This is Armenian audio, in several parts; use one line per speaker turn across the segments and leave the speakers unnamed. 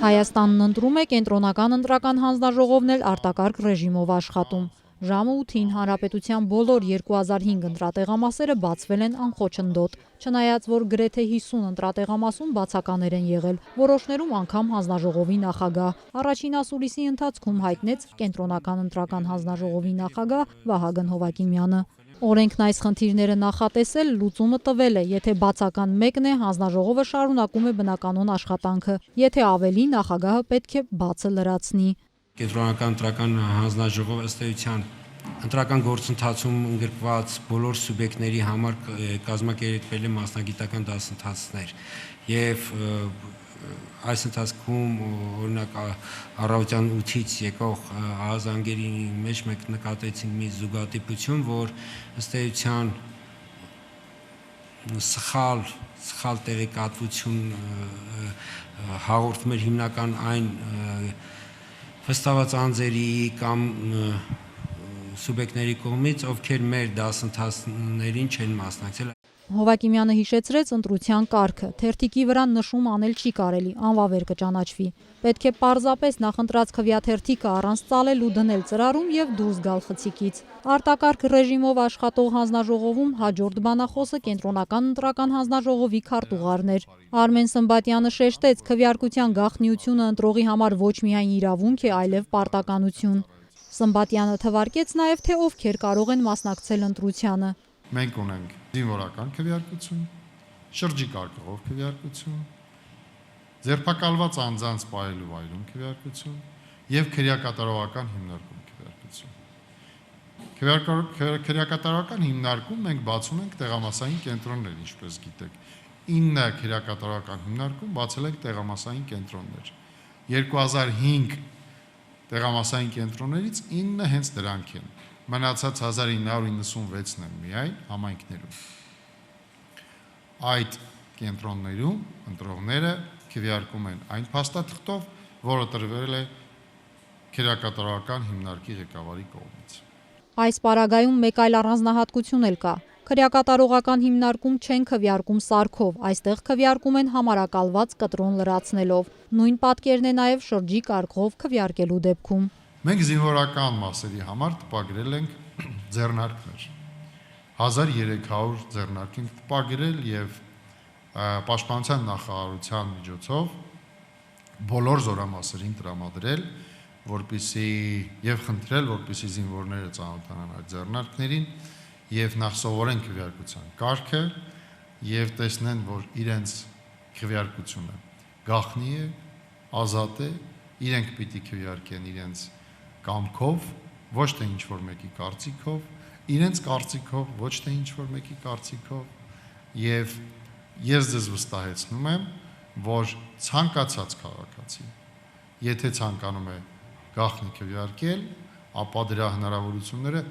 Հայաստանն ընտրում է կենտրոնական ընտրական հանձնաժողովն էլ արտակարգ ռեժիմով աշխատում։ Ժամը 8-ին Հանրապետության բոլոր 2005 ընտրատեղամասերը բացվել են անխոչնդոտ, չնայած որ գրեթե 50 ընտրատեղամասում բացականեր են եղել, որոշներում անգամ հանձնաժողովի նախագահ։ Առաջին ասուլիսի ընթացքում հայտնեց կենտրոնական ընտրական հանձնաժողովի նախագահ Վահագն Հովակիմյանը։ Օրենքն այս խնդիրները նախատեսել, լուծումը տվել է, եթե բացական մեկն է, հանձնաժողովը շարունակում է բնականոն աշխատանքը, եթե ավելի, նախագահը պետք է բացը լրացնի։
Կենտրոնական ընտրական հանձնաժողովը ըստ էության ընտրական գործընթացում ընդգրկված բոլոր սուբյեկտների համար կազմակերպել է մասնագիտական դասընթացներ եւ այս ընթացքում օրինակ առավոտյան 8-ից եկող ահազանգերի մեջ մենք նկատեցինք մի զուգադիպություն, որ ըստ էության սխալ տեղեկատվություն հաղորդում էր հիմնական այն վստահված անձերի կամ սուբյեկտների կողմից, ովքեր մեր դասընթացներին չեն մասնակցել։
Հովակիմյանը հիշեցրեց ընտրության կարգը, թերթիկի վրա նշում անել չի կարելի, անվավեր կճանաչվի։ Պետք է պարզապես նախընտրած քվեաթերթիկը առանց ծալել ու դնել ծրարում եւ դուրս գալ խցիկից։ Արտակարգ ռեժիմով աշխատող հանձնաժողովում հաջորդ բանախոսը կենտրոնական ընտրական հանձնաժողովի քարտուղարն էր։ Արմեն Սմբատյանը շեշտեց, քվեարկության գաղտնիությունը ընտրողի համար ոչ միայն իրավունք է, այլև պարտականություն։ Սմբատյանը թվարկեց նաեւ, թե ովքեր կարող են մասնակցել ընտրությանը։
Մենք ունենք զինվորական քվեարկություն, շրջիկարգով քվեարկություն, ձերբակալված անձանց պահելու վայրում քվեարկություն եւ քրեակատարողական հիմնարկում քվեարկություն։ Քրեակատարողական հիմնարկում մենք բացում ենք տեղամասային կենտրոններ, ինչպես գիտեք։ 9 քրեակատարողական հիմնարկում բացել ենք տեղամասային կենտրոններ։ 2005 տեղամասային կենտրոններից 9 հենց դրանք են։ Մնացած 1996-ն են միայն համայնքներում։ Այդ կենտրոններում ընտրողները քվեարկում են այն փաստաթղթով, որը տրվել է քրեակատարողական հիմնարկի ղեկավարի կողմից։
Այս պարագայում մեկ այլ առանձնահատկություն էլ կա։ Քրեակատարողական հիմնարկում չեն քվեարկում սարքով, այստեղ քվեարկում են համարակալված կտրոն լրացնելով։ Նույն պատկերն է նաև շրջիկարգով քվեարկելու դեպքում։
Մենք զինվորական մասերի համար տպագրել ենք ձեռնարկներ։ 1300 ձեռնարկ ենք տպագրել եւ Պաշտպանության նախարարության միջոցով բոլոր զորամասերին տրամադրել, որպեսզի եւ խնդրել, որպեսզի զինվորները ծանոթանան այդ ձեռնարկներին եւ նախ սովորեն քվեարկության կարգը եւ տեսնեն, որ իրենց քվեարկությունը գաղտնի է, ազատ է, իրենք պիտի քվեարկեն իրենց կամքով, ոչ թե ինչ-որ մեկի կարծիքով, իրենց կարծիքով, ոչ թե ինչ-որ մեկի կարծիքով եւ ես ձեզ վստահեցնում եմ, որ ցանկացած քաղաքացի, եթե ցանկանում է գաղտնի քվեարկել, ապա դրա հնարավորությունները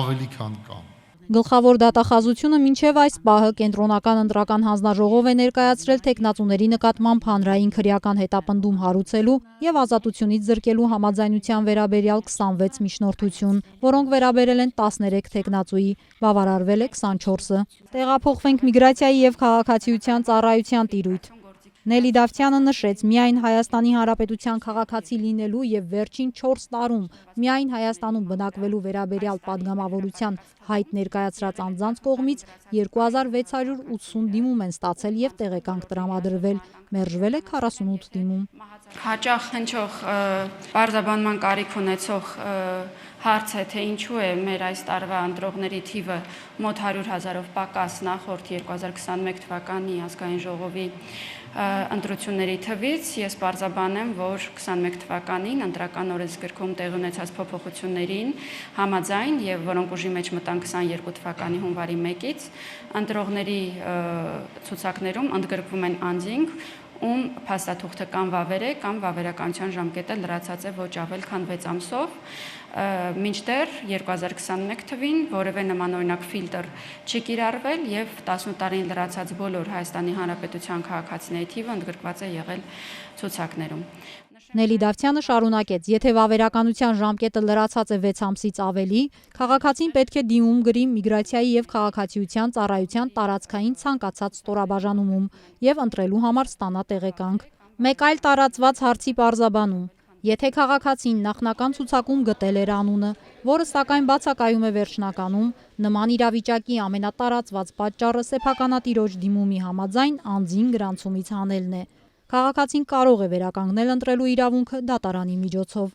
ավելի քան կան։
Գլխավոր դատախազությունը մինչև այս պահը կենտրոնական ընտրական հանձնաժողով է ներկայացրել թեկնածուների նկատմամբ հանրային քրեական հետապնդում հարուցելու եւ ազատությունից զրկելու համաձայնության վերաբերյալ 26 միջնորդություն, որոնք վերաբերել են 13 թեկնածուի, բավարարվել է 24-ը։ Տեղափոխվենք միգրացիայի եւ քաղաքացիության ծառայության տիրույթ։ Նելի Դավթյանը նշեց, միայն Հայաստանի Հանրապետության քաղաքացի լինելու եւ վերջին 4 տարում միայն Հայաստանում բնակվելու վերաբերյալ падգամավորության հայտ ներկայացրած անձանց կողմից 2680 դիմում են ստացել եւ տեղեկանք տրամադրվել, մերժվել է 48 դիմում։
Հաճախ հնչող բարձրաբանման կարիք ունեցող հարց է, թե ինչու է մեր այս տարվա ընտրողների թիվը մոտ 100,000-ով պակաս նախորդ 2021 թվականի ազգային ժողովի ընտրությունների թվից։ Ես պարզաբանեմ, որ 21 թվականին ընտրական օրենսգրքում տեղի ունեցած փոփոխություններին համաձայն եւ որոնք ուժի մեջ մտան 22 թվականի հունվարի 1-ից ընտրողների ցուցակներում ընդգրկվում են անձինք, ում փաստաթուղթը կամ վավեր է, կամ վավերականության ժամկետը լրացած է ոչ ավել քան 6 ամսով, մինչդեռ 2021 թվին որևէ նմանօրինակ ֆիլտր չի կիրառվել եւ 18 տարին լրացած բոլոր Հայաստանի Հանրապետության քաղաքացիների թիվը ընդգրկված է եղել ցուցակներում։
Նելի Դավթյանը շարունակեց, եթե վավերականության ժամկետը լրացած է 6 ամսից ավելի, քաղաքացին պետք է դիմում գրի միգրացիայի եւ քաղաքացիության ծառայության տարածքային ցանկացած ստորաբաժանումում եւ ընտրելու համար ստանա տեղեկանք։ Մեկ այլ տարածված հարցի պարզաբանում. եթե քաղաքացին նախնական ցուցակում գտել էր անունը, որը սակայն բացակայում է վերջնականում, նման իրավիճակի ամենատարածված պատճառը սեփականատիրոջ դիմումի համաձայն անձին գրանցումից հանելն է։ Քաղաքացին կարող է վերականգնել ընտրելու իրավունքը դատարանի միջոցով։